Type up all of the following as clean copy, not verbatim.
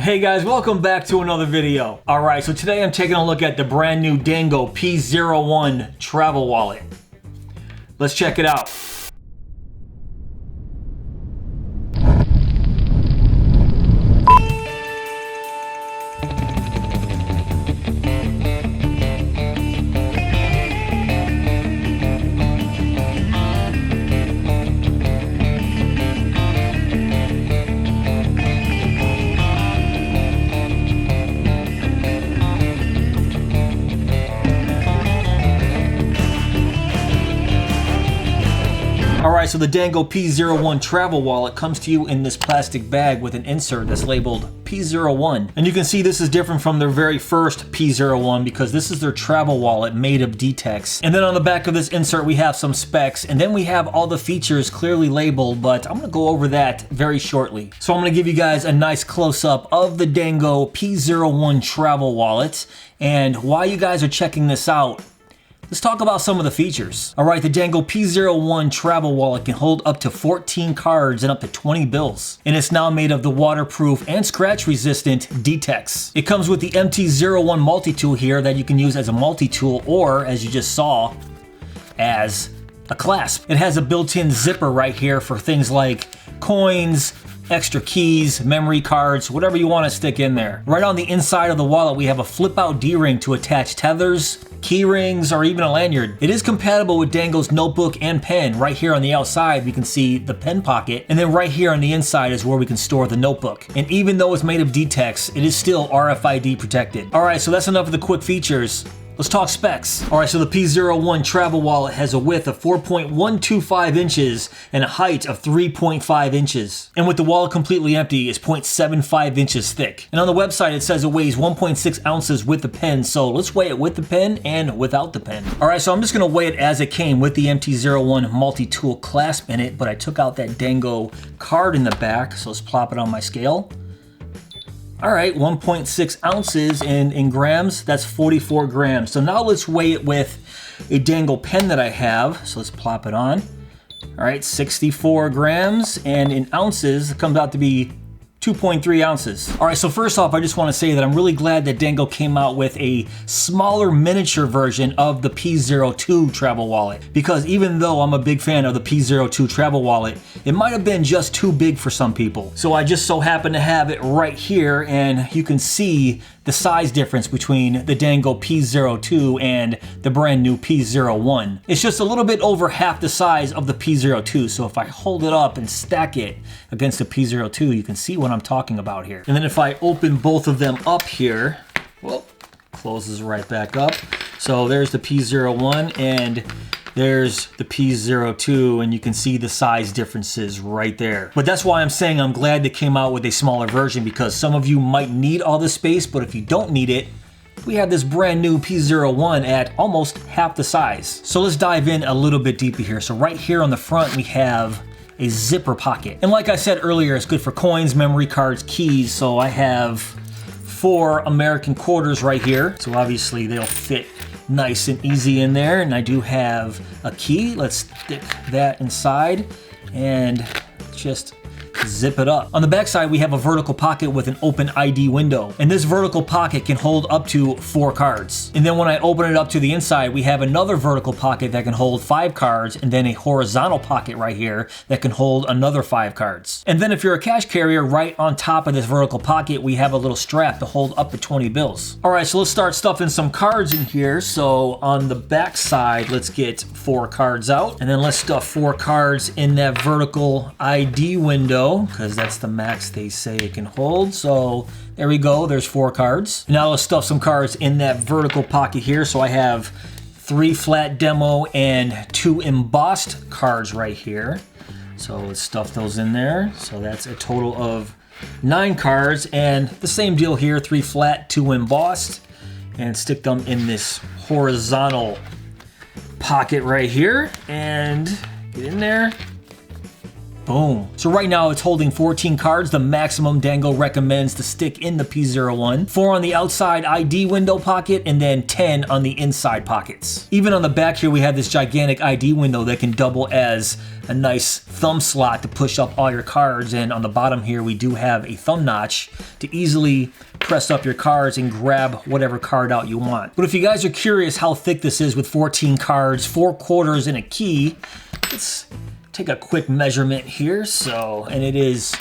Hey guys, welcome back to another video. Alright, so today I'm taking a look at the brand new Dango P01 Travel Wallet. Let's check it out. Alright, so the Dango P01 Travel Wallet comes to you in this plastic bag with an insert that's labeled P01. And you can see this is different from their very first P01 because this is their travel wallet made of DTEX. And then on the back of this insert we have some specs, and then we have all the features clearly labeled, but I'm going to go over that very shortly. So I'm going to give you guys a nice close-up of the Dango P01 Travel Wallet and why you guys are checking this out. Let's talk about some of the features. Alright, the Dango P01 Travel Wallet can hold up to 14 cards and up to 20 bills. And it's now made of the waterproof and scratch-resistant DTEX. It comes with the MT01 multi-tool here that you can use as a multi-tool or, as you just saw, as a clasp. It has a built-in zipper right here for things like coins, extra keys, memory cards, whatever you want to stick in there. Right on the inside of the wallet we have a flip-out D-ring to attach tethers, key rings, or even a lanyard. It is compatible with Dango's notebook and pen. Right here on the outside we can see the pen pocket, and then right here on the inside is where we can store the notebook. And even though it's made of DTEX, it is still RFID protected. Alright, so that's enough of the quick features. Let's talk specs. Alright, so the P01 Travel Wallet has a width of 4.125 inches and a height of 3.5 inches. And with the wallet completely empty, it's 0.75 inches thick. And on the website it says it weighs 1.6 ounces with the pen, so let's weigh it with the pen and without the pen. Alright, so I'm just gonna weigh it as it came with the MT01 multi-tool clasp in it, but I took out that Dango card in the back, so let's plop it on my scale. Alright, 1.6 ounces in grams, that's 44 grams. So now let's weigh it with a Dango pen that I have. So let's plop it on. Alright, 64 grams, and in ounces, it comes out to be 2.3 ounces. Alright, so first off, I just want to say that I'm really glad that Dango came out with a smaller miniature version of the P02 Travel Wallet. Because even though I'm a big fan of the P02 Travel Wallet, it might have been just too big for some people. So I just so happen to have it right here, and you can see the size difference between the Dango P02 and the brand new P01. It's just a little bit over half the size of the P02, so if I hold it up and stack it against the P02, you can see what I'm talking about here. And then if I open both of them up here, well, closes right back up. So there's the P01 and there's the P02, and you can see the size differences right there. But that's why I'm saying I'm glad they came out with a smaller version, because some of you might need all this space, but if you don't need it, we have this brand new P01 at almost half the size. So let's dive in a little bit deeper here. So right here on the front we have a zipper pocket. And like I said earlier, it's good for coins, memory cards, keys. So I have 4 American quarters right here. So obviously they'll fit nice and easy in there. And I do have a key. Let's stick that inside and just zip it up. On the back side we have a vertical pocket with an open ID window, and this vertical pocket can hold up to 4 cards. And then when I open it up to the inside we have another vertical pocket that can hold 5 cards, and then a horizontal pocket right here that can hold another 5 cards. And then if you're a cash carrier, right on top of this vertical pocket we have a little strap to hold up to 20 bills. Alright, so let's start stuffing some cards in here. So on the back side let's get 4 cards out, and then let's stuff 4 cards in that vertical ID window, because that's the max they say it can hold. So there we go, there's 4 cards. Now let's stuff some cards in that vertical pocket here. So I have 3 flat demo and 2 embossed cards right here. So let's stuff those in there. So that's a total of 9 cards, and the same deal here, 3 flat, 2 embossed, and stick them in this horizontal pocket right here and get in there. Boom. So right now it's holding 14 cards, the maximum Dango recommends to stick in the P01. 4 on the outside ID window pocket, and then 10 on the inside pockets. Even on the back here, we have this gigantic ID window that can double as a nice thumb slot to push up all your cards. And on the bottom here, we do have a thumb notch to easily press up your cards and grab whatever card out you want. But if you guys are curious how thick this is with 14 cards, 4 quarters, and a key, let's take a quick measurement here. And it is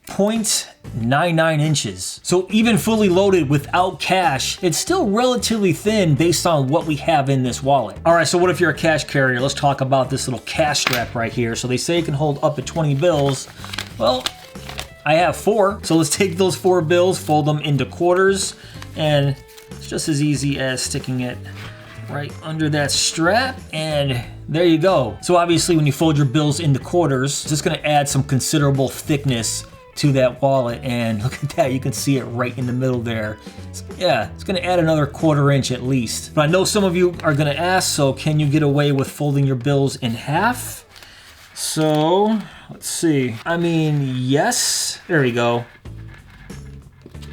0.99 inches. So even fully loaded without cash, it's still relatively thin based on what we have in this wallet. All right, so what if you're a cash carrier? Let's talk about this little cash strap right here. So they say it can hold up to 20 bills. Well, I have 4. So let's take those 4 bills, fold them into quarters, and it's just as easy as sticking it right under that strap, and there you go. So obviously when you fold your bills into quarters, it's just gonna add some considerable thickness to that wallet, and look at that, you can see it right in the middle there. It's gonna add another 1/4 inch at least. But I know some of you are gonna ask, so can you get away with folding your bills in half? So let's see. I mean, yes, there we go.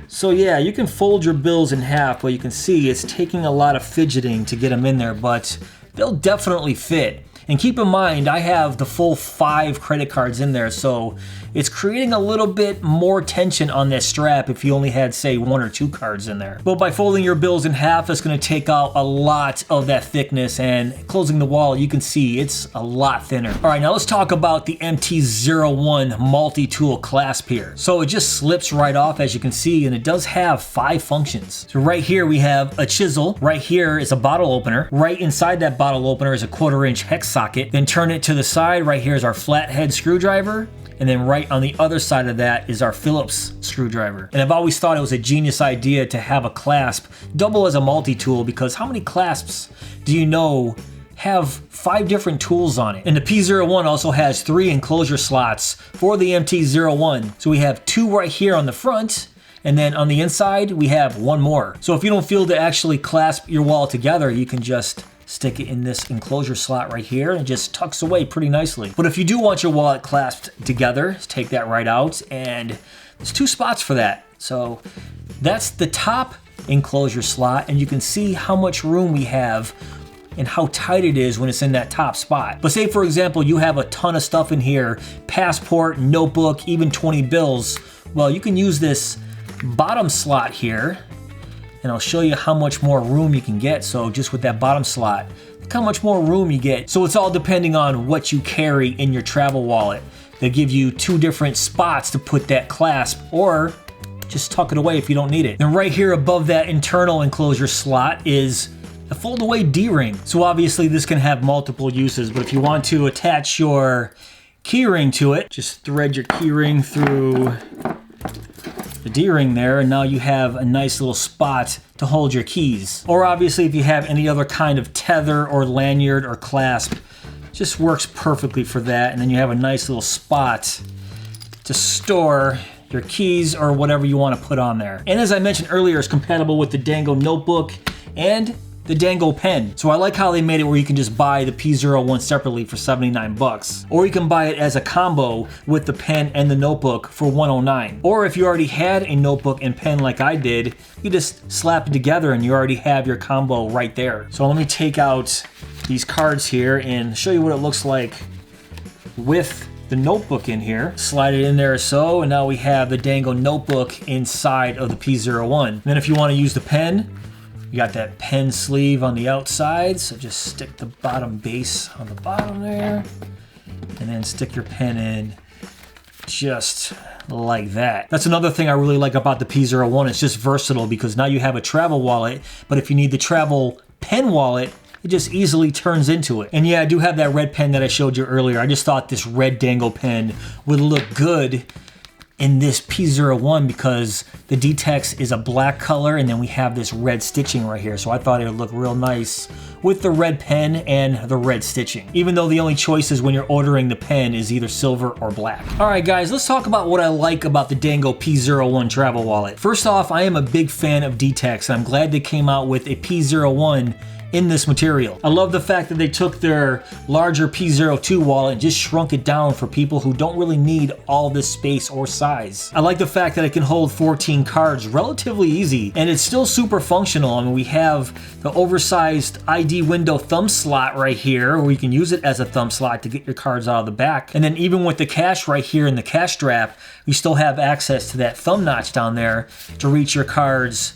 So yeah, you can fold your bills in half, but you can see it's taking a lot of fidgeting to get them in there, but they'll definitely fit. And keep in mind, I have the full 5 credit cards in there, so it's creating a little bit more tension on this strap if you only had, say, 1 or 2 cards in there. But by folding your bills in half, it's gonna take out a lot of that thickness, and closing the wallet, you can see it's a lot thinner. All right, now let's talk about the MT01 multi-tool clasp here. So it just slips right off, as you can see, and it does have 5 functions. So right here we have a chisel, right here is a bottle opener, right inside that bottle opener is a 1/4 inch hex socket, then turn it to the side, right here is our flathead screwdriver, and then right on the other side of that is our Phillips screwdriver. And I've always thought it was a genius idea to have a clasp double as a multi-tool, because how many clasps do you know have 5 different tools on it? And the P01 also has 3 enclosure slots for the MT01. So we have 2 right here on the front, and then on the inside, we have 1 more. So if you don't feel to actually clasp your wallet together, you can just stick it in this enclosure slot right here, and it just tucks away pretty nicely. But if you do want your wallet clasped together, take that right out, and there's 2 spots for that. So that's the top enclosure slot, and you can see how much room we have and how tight it is when it's in that top spot. But say, for example, you have a ton of stuff in here, passport, notebook, even 20 bills. Well, you can use this bottom slot here, and I'll show you how much more room you can get. So just with that bottom slot, look how much more room you get. So it's all depending on what you carry in your travel wallet. They give you 2 different spots to put that clasp, or just tuck it away if you don't need it. And right here above that internal enclosure slot is a fold-away D-ring. So obviously this can have multiple uses, but if you want to attach your keyring to it, just thread your keyring through the D-ring there, and now you have a nice little spot to hold your keys. Or obviously if you have any other kind of tether or lanyard or clasp, just works perfectly for that. And then you have a nice little spot to store your keys or whatever you want to put on there. And as I mentioned earlier, it's compatible with the Dango notebook and the Dango pen. So I like how they made it where you can just buy the P01 separately for 79 bucks. Or you can buy it as a combo with the pen and the notebook for 109. Or if you already had a notebook and pen like I did, you just slap it together and you already have your combo right there. So let me take out these cards here and show you what it looks like with the notebook in here. Slide it in there so, and now we have the Dango notebook inside of the P01. And then if you want to use the pen, you got that pen sleeve on the outside, so just stick the bottom base on the bottom there, and then stick your pen in just like that. That's another thing I really like about the P01. It's just versatile, because now you have a travel wallet, but if you need the travel pen wallet, it just easily turns into it. And yeah, I do have that red pen that I showed you earlier. I just thought this red Dango pen would look good in this P01 because the DTEX is a black color, and then we have this red stitching right here. So I thought it would look real nice with the red pen and the red stitching, even though the only choices when you're ordering the pen is either silver or black. All right, guys, let's talk about what I like about the Dango P01 Travel Wallet. First off, I am a big fan of DTEX, and I'm glad they came out with a P01 in this material. I love the fact that they took their larger P02 wallet and just shrunk it down for people who don't really need all this space or size. I like the fact that it can hold 14 cards relatively easy, and it's still super functional. I mean, we have the oversized ID window thumb slot right here, where you can use it as a thumb slot to get your cards out of the back. And then even with the cash right here in the cash strap, you still have access to that thumb notch down there to reach your cards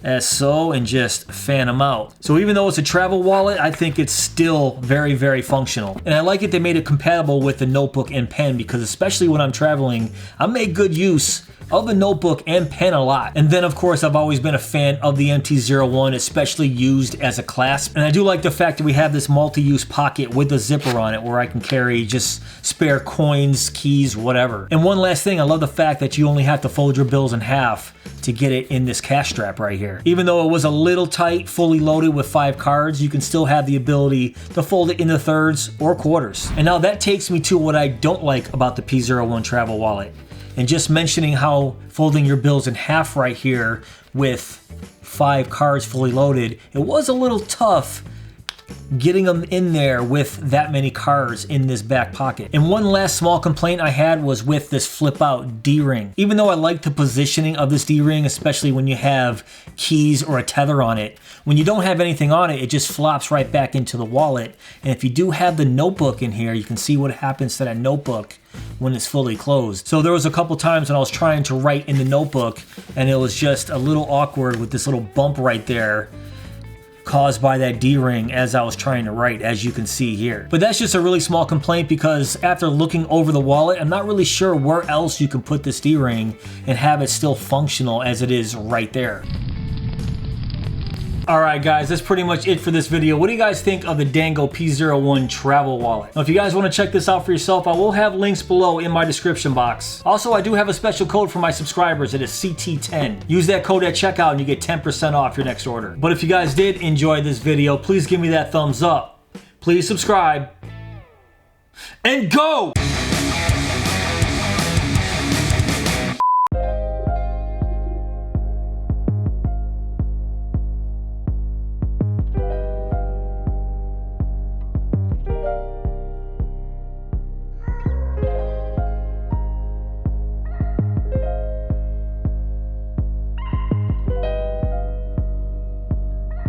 as so and just fan them out. So even though it's a travel wallet, I think it's still very, very functional. And I like it they made it compatible with the notebook and pen, because especially when I'm traveling, I make good use of the notebook and pen a lot. And then of course, I've always been a fan of the MT-01, especially used as a clasp. And I do like the fact that we have this multi-use pocket with a zipper on it where I can carry just spare coins, keys, whatever. And one last thing, I love the fact that you only have to fold your bills in half to get it in this cash strap right here. Even though it was a little tight, fully loaded with 5 cards, you can still have the ability to fold it into thirds or quarters. And now that takes me to what I don't like about the P01 Travel Wallet. And just mentioning how folding your bills in half right here with 5 cards fully loaded, it was a little tough getting them in there with that many cards in this back pocket. And one last small complaint I had was with this flip out D-ring. Even though I like the positioning of this D-ring, especially when you have keys or a tether on it, when you don't have anything on it, it just flops right back into the wallet. And if you do have the notebook in here, you can see what happens to that notebook when it's fully closed. So there was a couple times when I was trying to write in the notebook and it was just a little awkward with this little bump right there caused by that D-ring as I was trying to write, as you can see here. But that's just a really small complaint, because after looking over the wallet, I'm not really sure where else you can put this D-ring and have it still functional as it is right there. Alright guys, that's pretty much it for this video. What do you guys think of the Dango P01 Travel Wallet? Now, if you guys want to check this out for yourself, I will have links below in my description box. Also, I do have a special code for my subscribers. It is CT10. Use that code at checkout and you get 10% off your next order. But if you guys did enjoy this video, please give me that thumbs up. Please subscribe. And go!